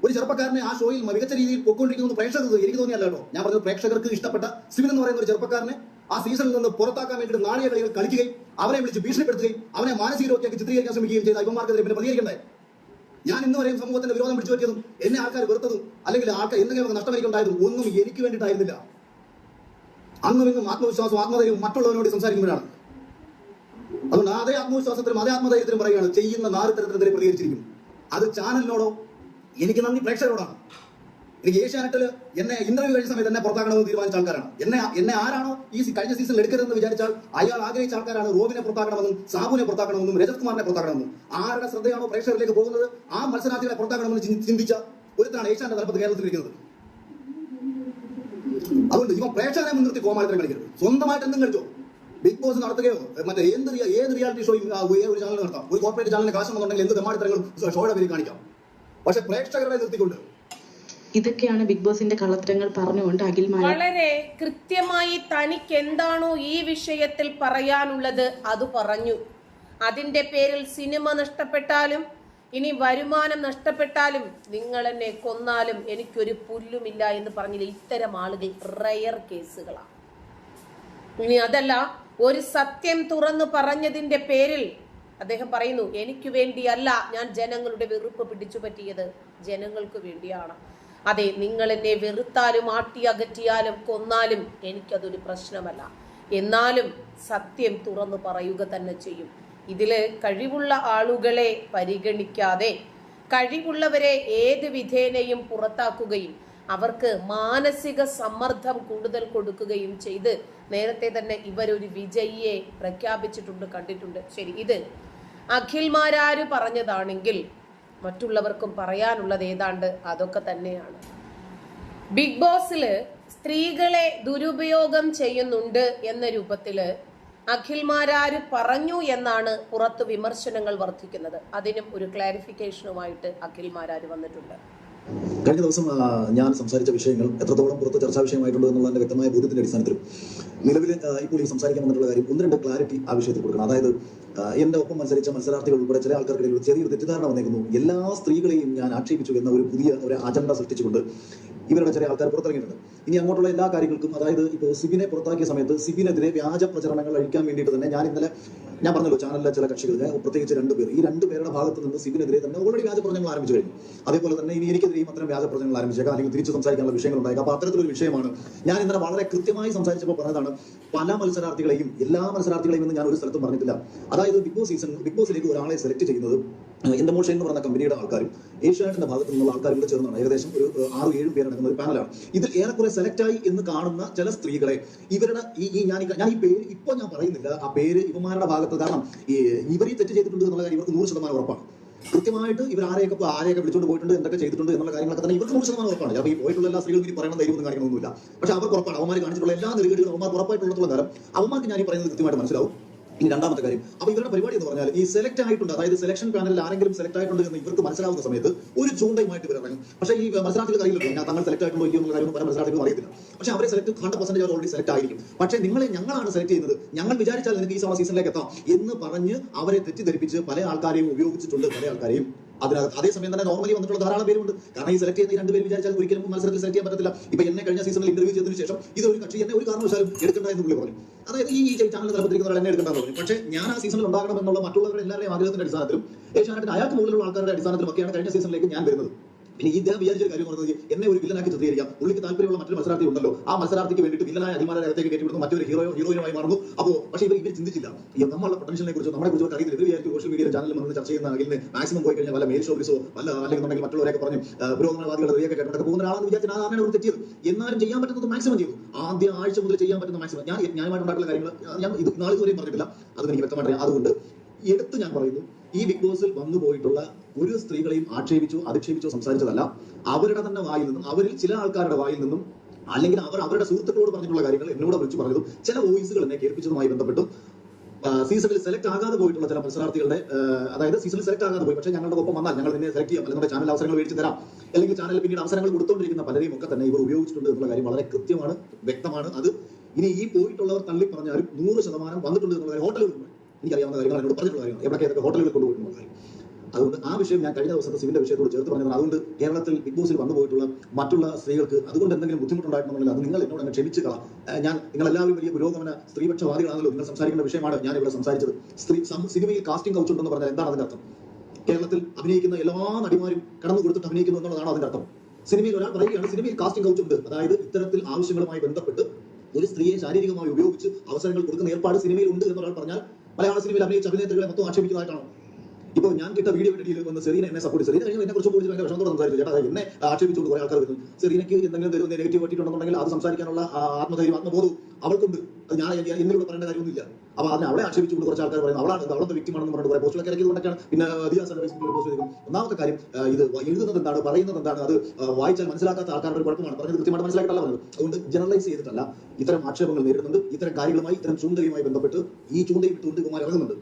Speaker 2: ഒരു ചെറുപ്പക്കാരനെ ആ ഷോയിൽ മികച്ച രീതിയിൽ പൊക്കൊണ്ടിരിക്കുന്നത് പ്രേക്ഷകർക്ക് എനിക്ക് തോന്നിയല്ലോ. ഞാൻ പറഞ്ഞത് പ്രേക്ഷകർക്ക് ഇഷ്ടപ്പെട്ട സിബിൻ എന്ന് പറയുന്ന ഒരു ചെറുപ്പക്കാരനെ ആ സീസണിൽ നിന്ന് പുറത്താക്കാൻ വേണ്ടി നാണയ കളികൾ കളിക്കുകയും അവരെ വിളിച്ച് ഭീഷണിപ്പെടുത്തുകയും അവനെ മാനസിക രോഗിയാക്കി ചിത്രീകരിക്കാൻ ശ്രമിക്കുകയും ചെയ്ത ഇവന്മാർക്കെതിരെ പിന്നെ പ്രതികരിക്കണ്ടേ? ഞാൻ ഇന്ന് വരെയും സമൂഹത്തിന്റെ വിരോധം പിടിച്ചു പറ്റിയതും എന്നെ ആൾക്കാർ വെറുത്തതും അല്ലെങ്കിൽ ആൾക്കാർ എന്തെങ്കിലും നഷ്ടം എനിക്കുണ്ടായതും ഒന്നും എനിക്ക് വേണ്ടിയിട്ടായിരുന്നില്ല. അന്നും ഇന്നും ആത്മവിശ്വാസവും ആത്മധൈര്യവും മറ്റുള്ളവരോട് സംസാരിക്കുമ്പോഴാണ്. അതുകൊണ്ട് അതേ ആത്മവിശ്വാസത്തിലും അതേ ആത്മധൈര്യത്തിലും പറയുകയാണ്, ചെയ്യുന്ന 4 തരത്തിനെതിരെ പ്രതികരിച്ചിരിക്കും. അത് ചാനലിനോടോ എനിക്ക് നന്ദി പ്രേക്ഷകരോടാണ്. എനിക്ക് ഏഷ്യാനെറ്റിൽ എന്നെ ഇന്റർവ്യൂ കഴിഞ്ഞ സമയത്ത് എന്നെ പുറത്താക്കണമെന്ന് തീരുമാനിച്ച ആൾക്കാരാണ്. എന്നെ ആരാണോ ഈ കഴിഞ്ഞ സീസണിൽ എടുക്കരുതെന്ന് വിചാരിച്ചാൽ അയാൾ ആഗ്രഹിച്ച ആൾക്കാരാണ് റോബിനെ പുറത്താക്കണമെന്നും സാബുവിനെ പുറത്താക്കണമെന്നും രജത് കുമാറിനെ പുറത്താക്കണമെന്നും. ആരുടെ ശ്രദ്ധയാണോ പ്രേക്ഷകരിലേക്ക് പോകുന്നത് ആ മത്സരാർത്ഥികളെ പുറത്താക്കണമെന്ന് ചിന്തിച്ച ഒരുത്തരാണ് ഏഷ്യാന്റെ തലപ്പത്ത് കേരളത്തിലിരിക്കുന്നത്. അതുകൊണ്ട് ഇവ പ്രേക്ഷകരെ മുൻനിർത്തി കോമാളിത്തരം കളിക്കരുത്. സ്വന്തമായിട്ട് എന്തും കളിച്ചോ. ബിഗ് ബോസ് നടത്തുകയോ മറ്റേ ഏത് റിയാലിറ്റി ഷോയും ഒരു ചാനൽ നടത്താം. ഒരു കോർപ്പറേറ്റ് ചാനലിന് കാശുണ്ടെന്നുണ്ടെങ്കിൽ എന്ത് തെമ്മാടിത്തരങ്ങളും ഷോയുടെ പേരിൽ കാണിക്കാം. പക്ഷെ പ്രേക്ഷകരെ നിർത്തിക്കൊണ്ട്
Speaker 4: ഇതൊക്കെയാണ് ബിഗ് ബോസിന്റെ കള്ളത്തരങ്ങൾ പറഞ്ഞുകൊണ്ട് അഖിൽമാരാർ
Speaker 1: വളരെ കൃത്യമായി തനിക്ക് എന്താണോ ഈ വിഷയത്തിൽ പറയാനുള്ളത് അത് പറഞ്ഞു. അതിന്റെ പേരിൽ സിനിമ നഷ്ടപ്പെട്ടാലും ഇനി വരുമാനം നഷ്ടപ്പെട്ടാലും നിങ്ങൾ എന്നെ കൊന്നാലും എനിക്കൊരു പുല്ലുമില്ല എന്ന് പറഞ്ഞില്ല. ഇത്തരം ആളുകൾ റയർ കേസുകളാണ്. ഇനി അതല്ല, ഒരു സത്യം തുറന്നു പറഞ്ഞതിന്റെ പേരിൽ അദ്ദേഹം പറയുന്നു, എനിക്ക് വേണ്ടിയല്ല ഞാൻ ജനങ്ങളുടെ വെറുപ്പ് പിടിച്ചു പറ്റിയത്, ജനങ്ങൾക്ക് വേണ്ടിയാണ്. അതെ, നിങ്ങൾ എന്നെ വെറുത്താലും ആട്ടി അകറ്റിയാലും കൊന്നാലും എനിക്കതൊരു പ്രശ്നമല്ല. എന്നാലും സത്യം തുറന്നു പറയുക തന്നെ ചെയ്യും. ഇതില് കഴിവുള്ള ആളുകളെ പരിഗണിക്കാതെ കഴിവുള്ളവരെ ഏത് വിധേനയും പുറത്താക്കുകയും അവർക്ക് മാനസിക സമ്മർദ്ദം കൂടുതൽ കൊടുക്കുകയും ചെയ്ത് നേരത്തെ തന്നെ ഇവരൊരു വിജയിയെ പ്രഖ്യാപിച്ചിട്ടുണ്ട്, കണ്ടിട്ടുണ്ട്. ശരി, ഇത് അഖിൽമാരാര് പറഞ്ഞതാണെങ്കിൽ മറ്റുള്ളവർക്കും പറയാനുള്ളത് ഏതാണ്ട് അതൊക്കെ തന്നെയാണ്. ബിഗ് ബോസില് സ്ത്രീകളെ ദുരുപയോഗം ചെയ്യുന്നുണ്ട് എന്ന രൂപത്തില് അഖിൽമാരാര് പറഞ്ഞു എന്നാണ് പുറത്ത് വിമർശനങ്ങൾ വർദ്ധിക്കുന്നത്. അതിനും ഒരു ക്ലാരിഫിക്കേഷനുമായിട്ട് അഖിൽമാരാര് വന്നിട്ടുണ്ട്.
Speaker 5: കഴിഞ്ഞ ദിവസം ഞാൻ സംസാരിച്ച വിഷയങ്ങൾ എത്രത്തോളം പുറത്ത് ചർച്ചാ വിഷയമായിട്ടുണ്ടോ എന്നുള്ളതിന്റെ വ്യക്തമായ ബോധ്യത്തിന്റെ അടിസ്ഥാനത്തിലും നിലവിൽ ഇപ്പോൾ ഈ സംസാരിക്കാൻ വന്നിട്ടുള്ള കാര്യം 1-2 ക്ലാരിറ്റി ആ വിഷയത്തിൽ കൊടുക്കണം. അതായത് എന്റെ ഒപ്പം മത്സരിച്ച മത്സരാർത്ഥികൾ ഉൾപ്പെടെ ചില ആൾക്കാർക്കിടയിൽ ചെറിയൊരു തെറ്റിദ്ധാരണ വന്നേക്കുന്നു. എല്ലാ സ്ത്രീകളെയും ഞാൻ ആക്ഷേപിച്ചു എന്ന ഒരു പുതിയ അജണ്ട സൃഷ്ടിച്ചുകൊണ്ട് ഇവരുടെ ചില ആൾക്കാർ പുറത്തിറങ്ങിയിട്ടുണ്ട്. ഇനി അങ്ങോട്ടുള്ള എല്ലാ കാര്യങ്ങൾക്കും, അതായത് ഇപ്പോൾ സിബിനെ പുറത്താക്കിയ സമയത്ത് സിബിനെതിരെ വ്യാജ പ്രചരണങ്ങൾ അഴിക്കാൻ വേണ്ടിയിട്ട് തന്നെ ഞാൻ പറഞ്ഞല്ലോ, ചാനലിലെ ചില കക്ഷികൾ, പ്രത്യേകിച്ച് 2 പേർ, ഈ 2 പേരുടെ ഭാഗത്ത് നിന്ന് സിബിനെതിരെ തന്നെ ഓൾറെഡി വ്യാജ പ്രചരണങ്ങൾ ആരംഭിച്ചു കഴിഞ്ഞു. അതേപോലെ തന്നെ ഇനി എനിക്കെതിരെയും അത്തരം വ്യാജ പ്രചരണങ്ങൾ ആരംഭിച്ചേക്കാം, അല്ലെങ്കിൽ തിരിച്ചു സംസാരിക്കാനുള്ള വിഷയങ്ങൾ ഉണ്ടായേക്കാം. അപ്പോൾ അത്തരത്തിലൊരു വിഷയമാണ് ഞാൻ ഇന്നലെ വളരെ കൃത്യമായി സംസാരിച്ചപ്പോൾ പറഞ്ഞതാണ്. പല മത്സരാർത്ഥികളെയും, എല്ലാ മത്സരാർത്ഥികളെയും എന്ന് ഞാൻ ഒരു സ്ഥലത്തും പറഞ്ഞിട്ടില്ല. അതായത് ബിഗ് ബോസിലേക്ക് ഒരാളെ സെലക്ട് ചെയ്യുന്നത് എൻഡമോഷൻ എന്ന് പറയുന്ന കമ്പനിയുടെ ആൾക്കാരും ഏഷ്യാനെറ്റിന്റെ ഭാഗത്തു നിന്നുള്ള ആൾക്കാരും കൂടെ ചേർന്നാണ്. ഏകദേശം ഒരു 6-7 പേരടങ്ങുന്ന ഒരു പാനലാണ്. ഇതിൽ ഏറെക്കുറെ സെലക്ടായി എന്ന് കാണുന്ന ചില സ്ത്രീകളെ ഇവരുടെ ഞാൻ ഈ പേര് ഇപ്പോൾ ഞാൻ പറയുന്നില്ല, ആ പേര് ഇവന്മാരുടെ ഭാഗത്ത്, കാരണം ഇവർ ഈ തെറ്റ് ചെയ്തിട്ടുണ്ട് എന്നുള്ള കാര്യം ഇവർക്ക് 100% ഉറപ്പാണ്. കൃത്യമായിട്ട് ഇവർ ആരെയൊക്കെ വിളിച്ചുകൊണ്ട് പോയിട്ടുണ്ട്, എന്തൊക്കെ ചെയ്തിട്ടുണ്ട് എന്നുള്ള കാര്യങ്ങളൊക്കെ തന്നെ ഇവർക്ക് 100% ഉറപ്പാണ്. അപ്പോൾ ഈ പോയിട്ടുള്ള എല്ലാ സ്ത്രീകളും ഇനി പറയുന്ന ധൈര്യമൊന്നും കാണിക്കണമെന്നില്ല. പക്ഷെ അവർക്ക് ഉറപ്പാണ്, അവന്മാർ കാണിച്ചിട്ടുള്ള എല്ലാ നെറുകേടുകളും അവന്മാർക്ക് ഉറപ്പായിട്ടുള്ള നേരം അവന്മാർക്ക് ഞാൻ ഈ പറയുന്നത് കൃത്യമായിട്ട് മനസ്സിലാവും. ഇനി രണ്ടാമത്തെ കാര്യം, അപ്പൊ ഇവരുടെ പരിപാടി എന്ന് പറഞ്ഞാൽ ഈ സെലക്ട് ആയിട്ടുണ്ട്, അതായത് സെലക്ഷൻ പാനലിൽ ആരെങ്കിലും സെലക്ട് ആയിട്ടുണ്ട് എന്ന് ഇവർക്ക് മനസ്സിലാവുന്ന സമയത്ത് ഒരു ചൂണ്ടയുമായിട്ട് ഇവർ ഇറങ്ങും. പക്ഷേ ഈ മത്സരാർത്ഥികൾ അറിയില്ല ഞാൻ തങ്ങൾ സെലക്ട് ആയിട്ടുണ്ടോ ഇല്ലയോ എന്നുള്ള കാര്യം പല മത്സരാർത്ഥികളും അറിയത്തില്ല. പക്ഷെ അവരെ സെലക്ട് 100% ഓൾറെഡി സെലക്ട് ആയിരിക്കും. പക്ഷേ ഞങ്ങളാണ് സെലക്ട് ചെയ്യുന്നത്, ഞങ്ങൾ വിചാരിച്ചാൽ നിങ്ങൾക്ക് ഈ സീസണിലേക്ക് എത്താം എന്ന് പറഞ്ഞ് അവരെ തെറ്റിദ്ധരിപ്പിച്ച് പല ആൾക്കാരെയും ഉപയോഗിച്ചിട്ടുണ്ട്. പല ആൾക്കാരെയും അതിനകത്ത് അതേസമയം തന്നെ നോർമലി വന്നിട്ടുള്ള ധാരാളം പേരുണ്ട്. കാരണം ഈ സെലക്ട് ചെയ്യുന്ന 2 പേര് വിചാരിച്ചാൽ ഒരിക്കലും മത്സരത്തിൽ സെലക്ട് ചെയ്യാൻ പറ്റത്തില്ല. ഇപ്പൊ എന്നെ കഴിഞ്ഞ സീസണിൽ ഇന്റർവ്യൂ ചെയ്തതിനു ശേഷം ഇതൊരു കക്ഷി എന്നെ ഒരു കാരണവശാലും എടുക്കണ്ട എന്ന് പുള്ളി പറഞ്ഞു. അതായത് ഈ ചാനൽ തലപ്പത്തിരിക്കുന്നവർ എന്നെ എടുക്കണ്ടെന്ന് പറഞ്ഞു. പക്ഷേ ഞാൻ ആ സീസണിൽ ഉണ്ടാകണം എന്നുള്ള മറ്റുള്ളവരുടെ എല്ലാവരുടെയും ആഗ്രഹത്തിന്റെ അടിസ്ഥാനത്തിലും ഏഷ്യാനെറ്റിന് അയാൾക്ക് മുകളിലുള്ള ആൾക്കാരുടെ അടിസ്ഥാനത്തിലൊക്കെയാണ് കഴിഞ്ഞ സീസണിലേക്ക് ഞാൻ വരുന്നത്. ഇനി ഇദ്ദേഹം വിചാരിച്ച കാര്യം പറഞ്ഞത് എന്നെ ഒരു വില്ലനാക്കി ചിത്രീകരിക്കാം, പുള്ളിക്ക് താല്പര്യമുള്ള മറ്റൊരു മത്സരാർത്ഥി ഉണ്ടല്ലോ, ആ മത്സരാർത്ഥിക്ക് വേണ്ടിയിട്ട് വില്ലനായ അധികാരം അകത്തേക്ക് കയറ്റിവിടുന്നു, മറ്റൊരു ഹീറോയിനുമായി മാറുന്നു. അപ്പോൾ പക്ഷേ ഇവർ ചിന്തിച്ചില്ല നമ്മളുടെ പൊട്ടൻഷ്യലിനെ കുറിച്ച്, നമ്മളെ കുറിച്ച് അറിയില്ല. ഇവർ വിചാരിച്ചു സോഷ്യൽ മീഡിയ ചാനലിൽ വന്ന് ചർച്ച ചെയ്യുന്ന അഖിലിനെ മാക്സിമം പോയി കഴിഞ്ഞാൽ വല്ല മെയിൽ ഷോപ്പിസോ അല്ലെങ്കിൽ മറ്റുള്ളവരൊക്കെ പറഞ്ഞു പുരോഗമനവാദികളുടെ റിയൊക്കെ കേട്ടൊക്കെ പോകുന്ന ആളാണെന്ന് വിചാരിച്ചാൽ അതാണ് അവർ തെറ്റിയത്. എന്നാലും ചെയ്യാൻ പറ്റുന്നത് മാക്സിമം ചെയ്തു. ആദ്യ ആഴ്ച മുതൽ ചെയ്യാൻ പറ്റുന്ന മാക്സിമം ഞാനുമായിട്ടുണ്ടാക്കുന്ന കാര്യങ്ങൾ ഞാൻ ഇത് നാളെ വരെയും പറഞ്ഞിട്ടില്ല, അത് എനിക്ക് വ്യക്തമായിട്ട് അറിയാം. അതുകൊണ്ട് എടുത്ത് ഞാൻ പറയുന്നു, ഈ ബിഗ് ബോസിൽ വന്നു പോയിട്ടുള്ള ഒരു സ്ത്രീകളെയും ആക്ഷേപിച്ചോ അധിക്ഷേപിച്ചോ സംസാരിച്ചതല്ല. അവരുടെ തന്നെ വായിൽ നിന്നും, അവരിൽ ചില ആൾക്കാരുടെ വായിൽ നിന്നും, അല്ലെങ്കിൽ അവരുടെ സുഹൃത്തുക്കളോട് പറഞ്ഞിട്ടുള്ള കാര്യങ്ങൾ എന്നോട് വിളിച്ചു പറഞ്ഞതും ചില വോയിസുകൾ എന്നെ കേൾപ്പിച്ചതുമായി ബന്ധപ്പെട്ടും സീസണിൽ സെലക്ട് ആകാതെ പോയിട്ടുള്ള ചില മത്സരാർത്ഥികളുടെ, അതായത് സീസണിൽ സെലക്ട് ആകാതെ പോയി പക്ഷേ ഞങ്ങളുടെ ഒപ്പം വന്നാൽ ഞങ്ങൾ നിന്നെ സെലക്ട് ചെയ്യാം, അല്ലെങ്കിൽ ചാനൽ അവസരങ്ങൾ മേടിച്ച് തരാം, അല്ലെങ്കിൽ ചാനലിൽ പിന്നീട് അവസരങ്ങൾ കൊടുത്തുകൊണ്ടിരിക്കുന്ന പലരെയും ഒക്കെ തന്നെ ഇവർ ഉപയോഗിച്ചിട്ടുണ്ട് എന്നുള്ള കാര്യം വളരെ കൃത്യമാണ്, വ്യക്തമാണ്. അത് ഇനി ഈ പോയിട്ടുള്ളവർ തള്ളി പറഞ്ഞാലും 100% വന്നിട്ടുണ്ട് എന്നുള്ള കാര്യം ഹോട്ടലുകളിൽ എനിക്കറിയാവുന്ന കാര്യങ്ങൾ എന്നോട് പറഞ്ഞിട്ടുള്ള കാര്യങ്ങൾ, എവിടെയൊക്കെ ഹോട്ടലുകളിൽ കൊണ്ടുപോയിട്ടുള്ള കാര്യം. അതുകൊണ്ട് ആ വിഷയം ഞാൻ കഴിഞ്ഞ ദിവസത്തെ സിവിന്റെ വിഷയത്തോട് ചേർത്ത് പറഞ്ഞതാണ്. അതുകൊണ്ട് കേരളത്തിൽ ബിഗ് ബോസിൽ വന്നു പോയിട്ടുള്ള മറ്റുള്ള സ്ത്രീകൾക്ക് അതുകൊണ്ട് എന്തെങ്കിലും ബുദ്ധിമുട്ടുണ്ടായിട്ടുണ്ടെങ്കിൽ അത് നിങ്ങൾ എന്നോട് അങ്ങ് ക്ഷമിച്ചു കളാം. ഞാൻ നിങ്ങളെല്ലാവരും വലിയ പുരോഗമന സ്ത്രീപക്ഷവാദികളാണല്ലോ, നിങ്ങൾ സംസാരിക്കേണ്ട വിഷയമാണ് ഞാൻ ഇവിടെ സംസാരിച്ചത്. സിനിമയിൽ കാസ്റ്റിംഗ് കൗച്ച് ഉണ്ടെന്ന് പറഞ്ഞാൽ എന്താണ് അതിന്റെ അർത്ഥം? കേരളത്തിൽ അഭിനയിക്കുന്ന എല്ലാ നടിമാരും കടന്നു കൊടുത്തിട്ട് അഭിനയിക്കുന്നു എന്നുള്ളതാണ് അതിന്റെ അർത്ഥം. സിനിമയിൽ ഒരാൾ പറയുകയാണ് സിനിമയിൽ കാസ്റ്റിംഗ് കൗച്ച് ഉണ്ട്, അതായത് ഇത്തരത്തിൽ ആവശ്യങ്ങളുമായി ബന്ധപ്പെട്ട് ഒരു സ്ത്രീയെ ശാരീരികമായി ഉപയോഗിച്ച് അവസരങ്ങൾ കൊടുക്കുന്ന ഏർപ്പാട് സിനിമയിൽ ഉണ്ട് എന്നൊരാൾ പറഞ്ഞാൽ മലയാള സിനിമയിൽ അഭിനയിച്ച അഭിനേത്രികളെ മൊത്തം ആക്ഷേപിക്കുന്നതായിട്ടാണ്. ഇപ്പോൾ ഞാൻ കിട്ട വീഡിയോ ഇടയിൽ വന്ന് സെറീന എന്നെ സപ്പോർട്ട്, സെറീന കഴിഞ്ഞ എന്നെ കുറിച്ച് കൂടുതൽ ഭയങ്കര വിഷമത്തോടെ സംസാരിച്ചു. ചേട്ടാ എന്നെ ആക്ഷേപിച്ചുകൊണ്ട് കുറെ ആൾക്കാർ വരുന്നു. സെറീനയ്ക്ക് എന്തെങ്കിലും തരുന്ന നെഗറ്റീവ് പറ്റിയിട്ടുണ്ടെന്നുണ്ടെങ്കിൽ അത് സംസാരിക്കാനുള്ള ആത്മധൈര്യം ആത്മബോധവും അവൾക്കുണ്ട്. അത് ഞാൻ എന്നിലൂടെ പറയേണ്ട കാര്യമൊന്നുമില്ല. അപ്പോൾ അതിനെ അവളെ ആക്ഷേപിച്ചുകൊണ്ട് കുറച്ച് ആൾക്കാർ പറയുന്നത് അവളത്തെ വ്യക്തിമാണെന്ന് പറഞ്ഞിട്ട് കുറെ പോസ്റ്റുകളൊക്കെ ഇറക്കിയതുകൊണ്ടൊക്കെയാണ്. പിന്നെ ദിയാസാണ് ഫേസ്ബുക്കിൽ പോസ്റ്റ് ചെയ്തത്. ഒന്നാമത്തെ കാര്യം, ഇത് എഴുതുന്നത് എന്താണ്, പറയുന്നത് എന്താണ്, അത് വായിച്ചാൽ മനസ്സിലാക്കാത്ത ആൾക്കാരുടെ ഒരു കുഴപ്പമാണ്. പറഞ്ഞത് കൃത്യമായിട്ട് മനസ്സിലാക്കിയിട്ടല്ല പറഞ്ഞത്. അതുകൊണ്ട് ജനറലൈസ് ചെയ്തിട്ടല്ല, ഇത്തരം ആക്ഷേപങ്ങൾ നേരിടുന്നുണ്ട്. ഇത്തരം കാര്യങ്ങളുമായി, ഇത്തരം ചൂണ്ടയുമായി ബന്ധപ്പെട്ട് ഈ ചൂണ്ടയും ഇട്ടുകൊണ്ട് കുമാർ ഇറങ്ങുന്നുണ്ട്.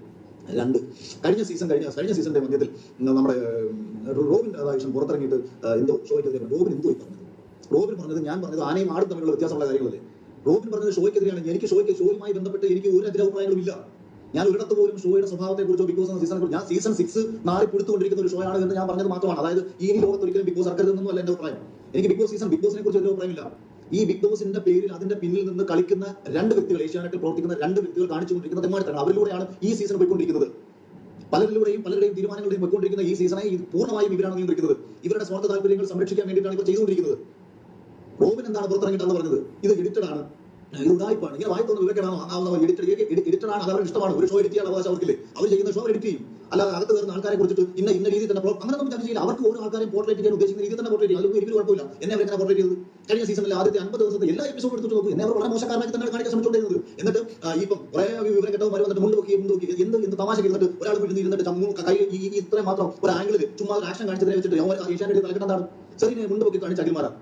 Speaker 5: രണ്ട്, കഴിഞ്ഞ സീസണിന്റെ മധ്യത്തിൽ നമ്മുടെ റോബിൻ രാധാകൃഷ്ണൻ പുറത്തിറങ്ങിയിട്ട് എന്തോ ഷോയ്ക്കെതിരെ റോബിൻ എന്തോ പറഞ്ഞത് ഞാൻ പറഞ്ഞത് ആനയും ആടും തമ്മിലുള്ള വ്യത്യാസമുള്ള കാര്യങ്ങളല്ലേ. റോബിൻ പറഞ്ഞത് ഷോയ്ക്കെതിരെയാണ്. എനിക്ക് ഷോയുമായി ബന്ധപ്പെട്ട് എനിക്ക് ഒരു എതിരഭിപ്രായങ്ങളും ഇല്ല. ഞാൻ ഒരിടത്ത് പോലും ഷോയുടെ സ്വഭാവത്തെ കുറിച്ചോ ബിഗ് ബോസ് എന്ന സീസണെ കുറിച്ച്, ഞാൻ സീസൺ 6 നാളെ കൊടുത്തുകൊണ്ടിരിക്കുന്ന ഒരു ഷോ ആണ് എന്ന് ഞാൻ പറഞ്ഞത് മാത്രമാണ്. അതായത് ഈ ലോകത്ത് ഒരിക്കലും ബിഗ് ബോസ് ഇറക്കരുതെന്നല്ല എന്റെ അഭിപ്രായം. എനിക്ക് ബിഗ് ബോസിനെ കുറിച്ച് ഒരു അഭിപ്രായമില്ല. ഈ ബിഗ് ബോസിന്റെ പേരിൽ അതിന്റെ പിന്നിൽ നിന്ന് കളിക്കുന്ന രണ്ട് വ്യക്തികൾ, ഏഷ്യാനെറ്റിൽ പ്രവർത്തിക്കുന്ന രണ്ട് വ്യക്തികൾ കാണിച്ചുകൊണ്ടിരിക്കുന്ന തെമ്മാടിത്തരം, അവരിലൂടെയാണ് ഈ സീസൺ പോയിക്കൊണ്ടിരിക്കുന്നത്. പലരുടെയും തീരുമാനങ്ങളുടെയും പോയിക്കൊണ്ടിരിക്കുന്ന ഈ സീസണെ പൂർണ്ണമായും ഇവരാണ് നിയന്ത്രിക്കുന്നത്. ഇവരുടെ സ്വാർത്ഥ താല്പര്യങ്ങൾ സംരക്ഷിക്കാൻ വേണ്ടിയിട്ടാണ് ഇവർ ചെയ്തുകൊണ്ടിരിക്കുന്നത്. റോബിൻ എന്താണ് പുറത്തിറങ്ങിയിട്ടാണ് പറഞ്ഞത്? ഇത് എഡിറ്റഡാണ്, ഇത് ഉടായ്പാണ്, ഇങ്ങനെ വായി തോന്നുന്നു വിവരക്കേടാണോ എഡിറ്റഡാണ്, അത് അവരുടെ ഇഷ്ടമാണ്. ഒരു ഷോ എഡിറ്റ് ചെയ്യാൻ അവകാശം അവർക്കില്ലേ? അവർ ചെയ്യുന്ന ഷോ എഡിറ്റ് ചെയ്യും. അല്ലാതെ അകത്ത് വരുന്ന ആൾക്കാരെ കുറിച്ചിട്ട് ഇന്ന രീതിയിൽ തന്നെ അങ്ങനെ നമുക്ക് ചർച്ച ചെയ്യില്ല. അവർക്ക് ഓരോ ആൾക്കാരെയും പോർട്രേറ്റ് ചെയ്യാൻ ഉദ്ദേശിക്കുന്ന രീതിയിൽ തന്നെ പോർട്രേറ്റ് ചെയ്യും. അതിലൊന്നും ഒരിക്കലും കുഴപ്പമില്ല. എന്നെ അവർ എങ്ങനെ പോർട്രേറ്റ് ചെയ്തത്? കഴിഞ്ഞ സീസണിൽ ആദ്യത്തെ 50 ദിവസത്തെ എല്ലാ എപ്പിസോഡും എടുത്തിട്ട് നോക്കും. എന്നെ അവർ വളരെ മോശക്കാരനാക്കി തന്നെ കാണിക്കാൻ ശ്രമിച്ചുകൊണ്ടിരുന്നത്. എന്നിട്ട് ഇപ്പം കുറെ വിവരം കേട്ടവന്മാർ വന്നിട്ട് മുണ്ട് നോക്കി എന്ത് തമാശ ഇരുന്നിട്ട് ഒരാൾ ഇരുന്നിട്ട് കൈ ഇത്രയും മാത്രം ഒരു ആംഗിളിൽ ചുമ്മാ ഒരു ആക്ഷൻ കാണിച്ചതിനെ വെച്ചിട്ട് ഏഷ്യാനെറ്റ് തലക്കെട്ടാണ് ചെറിയ മുണ്ട് നോക്കി കാണിച്ച അഖിൽമാരാണ്.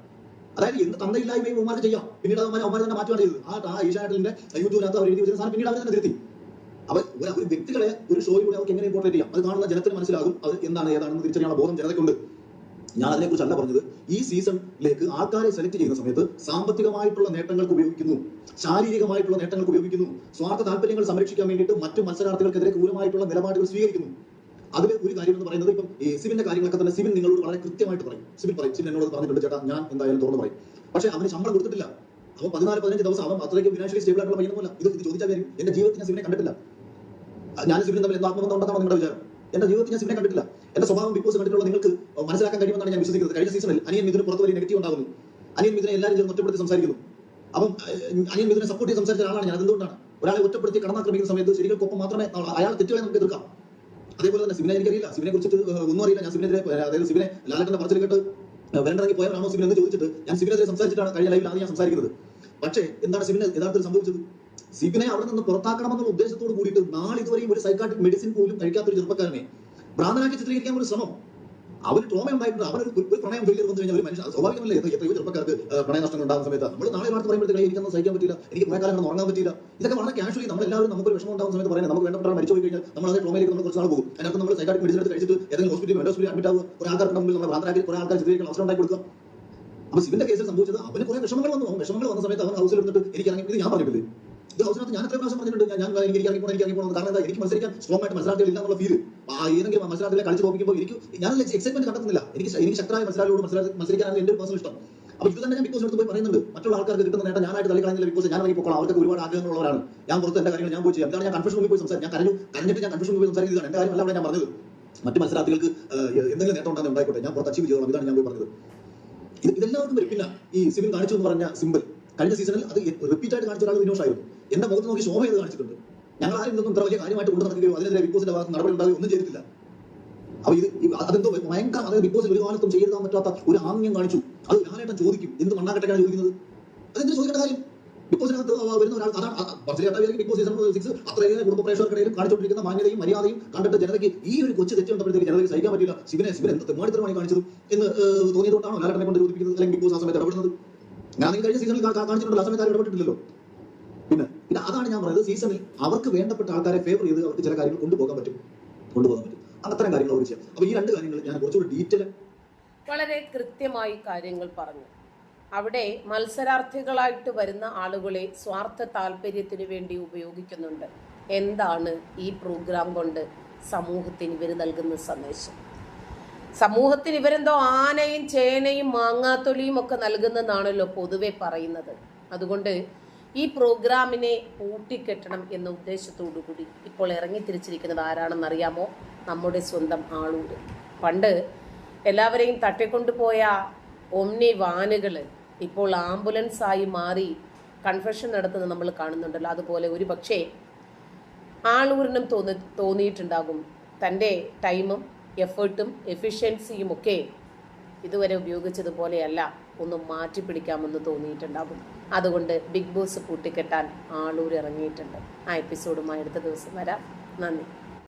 Speaker 5: അതായത് എന്ത് തന്തയില്ലായ്മയും ഉമ്മാർക്ക് ചെയ്യാം. പിന്നീട് അവന്മാർ തന്നെ മാറ്റുകയാണ് ചെയ്തത്. ആ ഏഷ്യാനെറ്റിന്റെ യൂട്യൂബിനകത്ത് അവർ എഴുതി വെച്ച സാധനം പിന്നീട് അവർ തന്നെ തിരുത്തി. അവർ ഒരു വ്യക്തികളെ ഒരു ഷോയിലൂടെ അവർക്ക് എങ്ങനെ ഇമ്പോർട്ടേറ്റ് ചെയ്യാം, അത് കാണുന്ന ജനത്തിന് മനസ്സിലാകും. അത് ഏതാണെന്ന് തിരിച്ചറിയാനുള്ള ബോധം ജനതയ്ക്കുണ്ട്. ഞാൻ അതിനെക്കുറിച്ചല്ല പറഞ്ഞത്. ഈ സീസണിലേക്ക് ആൾക്കാരെ സെലക്ട് ചെയ്യുന്ന സമയത്ത് സാമ്പത്തികമായിട്ടുള്ള നേട്ടങ്ങൾക്ക് ഉപയോഗിക്കുന്നു, ശാരീരികമായിട്ടുള്ള നേട്ടങ്ങൾക്ക് ഉപയോഗിക്കുന്നു, സ്വാർത്ഥ താല്പര്യങ്ങൾ സംരക്ഷിക്കാൻ വേണ്ടിയിട്ട് മറ്റു മത്സരാർത്ഥികൾക്കെതിരെ ക്രൂരമായിട്ടുള്ള നിലപാടുകൾ സ്വീകരിക്കുന്നു. അതിൽ ഒരു കാര്യം എന്ന് പറയുന്നത്, ഇപ്പം ഈ സിവിന്റെ കാര്യങ്ങളൊക്കെ തന്നെ സിവിൻ നിങ്ങളോട് വളരെ കൃത്യമായിട്ട് പറയും. സിവിൻ എന്നോട് പറഞ്ഞിട്ടുണ്ട്, ചേട്ടാ ഞാൻ എന്തായാലും തുറന്നു പറയും. പക്ഷെ അവന് ശമ്പളം കൊടുത്തിട്ടില്ല. അവൻ 14-15 ദിവസം അവൻ അത്രയ്ക്ക് ഫിനാൻഷ്യലി സ്റ്റേബിൾ ആയിട്ടുള്ള പയ്യനല്ല. ഇത് ചോദിച്ചാൽ കാര്യം, എന്റെ ജീവിതത്തിൽ ഞാൻ സിവിനെ കണ്ടിട്ടില്ല. ഞാൻ സിവിനും തമ്മിൽ എന്താ ആത്മബന്ധം ഉണ്ടെന്നാണ് നിങ്ങളുടെ വിചാരം? എന്റെ ജീവിതത്തിൽ ഞാൻ സിവിനെ കണ്ടിട്ടില്ല. എന്റെ സ്വഭാവം ബിഗ് ബോസ് കണ്ടിട്ടുള്ള നിങ്ങൾക്ക് മനസ്സിലാക്കാൻ കഴിയുമെന്നാണ് ഞാൻ വിശ്വസിക്കുന്നത്. കഴിഞ്ഞ സീസണിൽ അനിയൻ മിഥുന് പുറത്ത് വലിയ നെഗറ്റീവ് ഉണ്ടാകുന്നു. അനിയൻ മിഥുനെ എല്ലാവരും ചേർന്ന് ഒറ്റപ്പെടുത്തി സംസാരിക്കുന്നു. അപ്പം അനിയൻ മിഥുനെ സപ്പോർട്ട് ചെയ്ത് സംസാരിച്ച ആളാണ് ഞാൻ. അതെന്തുകൊണ്ടാണ്? ഒരാളെ ഒറ്റപ്പെടുത്തി കടന്നാക്രമിക്കുന്ന സമയത്ത് ശരികൾക്കൊപ്പം മാത്രമേ അയാൾ തെറ്റുകളെ നമുക്ക് എതിർക്കാം. അതേപോലെ തന്നെ സിവിനെ എനിക്കറിയില്ല, സിവിനെ കുറിച്ചിട്ട് ഒന്നും അറിയില്ല. ഞാൻ സിവിനെതിരെ, അതായത് സിവിനെ ലാലേട്ടന്റെ പറച്ചിൽ കേട്ട് വരണ്ടിറങ്ങി പോയവരാണോ സിവിൻ എന്ന് ചോദിച്ചിട്ട് ഞാൻ സിവിനെതിരെ സംസാരിച്ചിട്ടാണ് കഴിഞ്ഞ ലൈവിൽ ആദ്യം ഞാൻ സംസാരിക്കുന്നത്. പക്ഷേ എന്താണ് സിവിന് യഥാർത്ഥത്തിൽ സംഭവിച്ചത്? സിബിനെ അവിടെ നിന്ന് പുറത്താക്കണമെന്നുള്ള ഉദ്ദേശത്തോട് കൂടിയിട്ട് നാളിതുവരെയും ഒരു സൈക്കാട്രിക് മെഡിസിൻ പോലും കഴിക്കാത്തൊരു ചെറുപ്പക്കാരനെ ഭ്രാന്തനാക്കി ചിത്രീകരിക്കാൻ ഒരു ശ്രമം. അവന് ട്രോമ ഉണ്ടായിട്ടുണ്ട്. അവനൊരു പ്രണയം ഫെയിലിയർ വന്നു കഴിഞ്ഞാൽ ഒരു മനുഷ്യൻ സ്വാഭാവികമല്ലേ? എത്രയോ ചെറുപ്പക്കാർക്ക് പ്രണയ നഷ്ടങ്ങൾ ഉണ്ടാകുന്ന സമയത്ത് നമ്മൾ നാളെ വാർത്ത പറയുമ്പോഴത്തേക്ക് ഇരിക്കുന്നത് സഹിക്കാൻ പറ്റില്ല, എനിക്ക് കുറെ കാലം ഉറങ്ങാൻ പറ്റില്ല. ഇതൊക്കെ വളരെ കാഷ്വലി നമ്മളെല്ലാവരും നമുക്കൊരു വിഷമം ഉണ്ടാകുന്ന സമയത്ത് പറയുന്നത്, നമുക്ക് വേണ്ടപ്പെട്ട മരിച്ചു പോയി കഴിഞ്ഞാൽ നമ്മൾ അതേ ട്രോമയിലേക്ക് നമ്മൾ കുറച്ച് നാൾ പോകും. അതിനകത്ത് നമ്മൾ സൈക്കാട്രിക് മെഡിസിൻ എടുത്ത് കഴിച്ചിട്ട് ഏതെങ്കിലും ഹോസ്പിറ്റലിൽ അഡ്മിറ്റ് ആവുക, കുറെ ആൾക്കാർക്ക് മുമ്പിൽ നമ്മൾ ഭ്രാന്തരാക്കി കുറെ ആൾക്കാർ ചിത്രീകരിക്കാൻ അവസരം ഉണ്ടാക്കി കൊടുക്കുക. അപ്പൊ സിവിന്റെ കേസിൽ സംഭവിച്ചത് അവന് കുറെ വിഷമങ്ങൾ വന്ന സമയത്ത് അവൻ ഹൗസിൽ എടുത്തിട്ട് എനിക്ക് ഇറങ്ങി, ഇത് ഞാൻ പറഞ്ഞിട്ടില്ലേ? ഇത് ഹൗസിനകത്ത് ഞാൻ എത്ര പ്രാവശ്യം പറഞ്ഞിട്ടുണ്ട്, എനിക്ക് ഇറങ്ങിപ്പോകണം. കാരണം എന്താ, എനിക്ക് മത്സരിക്കാൻ സ്ട്രോങ് ആയിട്ട് മത്സരാർത്ഥികൾ ഇല്ല എന്നുള്ള ഫീൽ. ഏതെങ്കിലും മത്സരാർത്ഥികളെ കളിച്ച് തോപ്പിക്കുമ്പോൾ ഞാൻ എക്സൈറ്റ്മെന്റ് കണ്ടെത്തുന്നില്ല. എനിക്ക് ശക്തരായ മത്സരാളികളോട് മത്സരിക്കാനാണ് എന്റെ ഒരു പേഴ്സണൽ ഇഷ്ടം. അപ്പൊ ഇത് തന്നെ ഞാൻ ബിഗ് ബോസ് എടുത്ത് പോയി പറയുന്നുണ്ട്. മറ്റുള്ള ആൾക്കാർക്ക് കിട്ടുന്ന നേട്ടം ഞാനായിട്ട് തള്ളിക്കളഞ്ഞില്ല. ബിഗ് ബോസ് ഞാൻ ഇറങ്ങി പോകണം. അവർക്ക് ഒരുപാട് ആഗ്രഹങ്ങളുള്ളവരാണ്. ഞാൻ പുറത്ത് എന്റെ കാര്യങ്ങൾ ഞാൻ പോയി ചെയ്യാം. എന്താണ് ഞാൻ കൺഫ്യൂഷൻ റൂമിൽ പോയി സംസാരിക്കും. ഞാൻ കരഞ്ഞിട്ട് ഞാൻ കൺഫ്യൂഷൻ റൂമിൽ സംസാരിക്കുന്നതാണ്. എന്റെ കാര്യമല്ല അവിടെ ഞാൻ പറഞ്ഞത്. മറ്റു മത്സരാർത്ഥികൾക്ക് എന്തെങ്കിലും നേട്ടം ഉണ്ടാകുന്ന ഉണ്ടായിക്കോട്ടെ, ഞാൻ പുറത്ത് അച്ചീവ് ചെയ്തോളാം. ഇതാണ് ഞാൻ പോയി പറഞ്ഞത്. ഇതെല്ലാവർക്കും വരും. പിന്നെ ഈ സിവിൻ കാണിച്ചു എന്ന് പറഞ്ഞ സിമ്പിൾ കഴിഞ്ഞ സീസണിൽ അത് റിപ്പീറ്റ് ആയിട്ട് കാണിച്ച ഒരാൾ വിനോഷായിരുന്നു. എന്റെ മുഖത്ത് നോക്കി ശോഭ ചെയ്ത് കാണിച്ചിട്ടുണ്ട്. ഞങ്ങൾ ആരും ഇതൊന്നും ഇത്ര വലിയ കാര്യമായിട്ട് കൊണ്ടു നടക്കുകയോ അതിനെതിരെ ബിഗ് ബോസിന്റെ ഭാഗത്ത് നടപടി ഉണ്ടാകുകയോ ഒന്നും ചെയ്തിട്ടില്ല. അപ്പൊ അതെന്തോ ഭയങ്കര, അതായത് ബിഗ് ബോസിൽ ഒരു കാലത്തും ചെയ്തെടുക്കാൻ പറ്റാത്ത ഒരു ആംഗ്യം കാണിച്ചു. അത് ഞാനായിട്ട് ചോദിക്കും, എന്ത് മണ്ണാകട്ടൊക്കെയാണ് ചോദിക്കുന്നത്? അതെന്തിനു ചോദിക്കേണ്ട കാര്യം? ബിഗ് ബോസിനകത്ത് വരുന്ന ഒരാൾ അതാണ് ബിഗ് ബോസ് സീസൺ 6 അത്രയേറെ കുടുംബ പ്രേക്ഷകർക്കിടയിലും കാണിച്ചുകൊണ്ടിരിക്കുന്ന മാന്യതയും മര്യാദയും കണ്ടിട്ട് ജനതയ്ക്ക് ഈ ഒരു കൊച്ചു തെറ്റുണ്ടപ്പോഴത്തേക്ക് ജനതയ്ക്ക് സഹിക്കാൻ പറ്റില്ല. സിവിനെ എന്ത് തെമ്മാടിത്തരമാണ് കാണിച്ചത് എന്ന് തോന്നിയതുകൊണ്ടാണോ ലാലേട്ടനെ കൊണ്ട് ചോദിപ്പിക്കുന്നത്, അല്ലെങ്കിൽ ബിഗ് ബോസ് ആ സമയത്ത് ഇടപെടുന്നത്? ഞാൻ കഴിഞ്ഞ സീസണിൽ കാണിച്ചിട്ടുള്ള ആ സമയത്ത് ആരും ഇടപെട്ടിട്ടില്ലല്ലോ. പിന്നെ അതാണ് ഞാൻ പറയുന്നത്, സീസണിൽ അവർക്ക് വേണ്ടപ്പെട്ട ആൾക്കാരെ ഫേവർ ചെയ്ത് അവർക്ക് ചില കാര്യങ്ങൾ കൊണ്ടുപോകാൻ പറ്റും. അത്തരം കാര്യങ്ങൾ അവർ ചെയ്യാം. അപ്പൊ ഈ രണ്ട് കാര്യങ്ങൾ ഞാൻ കുറച്ചുകൂടി ഡീറ്റെയിൽ
Speaker 1: വളരെ കൃത്യമായി കാര്യങ്ങൾ പറഞ്ഞു. അവിടെ മത്സരാർത്ഥികളായിട്ട് വരുന്ന ആളുകളെ സ്വാർത്ഥ താല്പര്യത്തിന് വേണ്ടി ഉപയോഗിക്കുന്നുണ്ട്. എന്താണ് ഈ പ്രോഗ്രാം കൊണ്ട് സമൂഹത്തിന് ഇവർ നൽകുന്ന സന്ദേശം. സമൂഹത്തിന് ഇവരെന്തോ ആനയും ചേനയും മാങ്ങാത്തൊലിയും ഒക്കെ നൽകുന്നതാണല്ലോ പൊതുവെ പറയുന്നത്. അതുകൊണ്ട് ഈ പ്രോഗ്രാമിനെ പൂട്ടിക്കെട്ടണം എന്ന ഉദ്ദേശത്തോടു കൂടി ഇപ്പോൾ ഇറങ്ങിത്തിരിച്ചിരിക്കുന്നത് ആരാണെന്നറിയാമോ? നമ്മുടെ സ്വന്തം ആളൂര്. പണ്ട് എല്ലാവരെയും തട്ടിക്കൊണ്ടുപോയ ഒമ്നി വാനുകൾ ഇപ്പോൾ ആംബുലൻസ് ആയി മാറി കൺഫെഷൻ നടത്തുന്നത് നമ്മൾ കാണുന്നുണ്ടല്ലോ. അതുപോലെ ഒരു പക്ഷേ ആളൂരിനും തോന്നിയിട്ടുണ്ടാകും തൻ്റെ ടൈമും എഫേർട്ടും എഫിഷ്യൻസിയും ഒക്കെ ഇതുവരെ ഉപയോഗിച്ചതുപോലെയല്ല, ഒന്ന് മാറ്റി പിടിക്കാമെന്ന് തോന്നിയിട്ടുണ്ടാകും. അതുകൊണ്ട് ബിഗ് ബോസ് പൂട്ടിക്കെട്ടാൻ ആളൂർ ഇറങ്ങിയിട്ടുണ്ട്. ആ എപ്പിസോഡുമായി അടുത്ത ദിവസം വരാം. നന്ദി.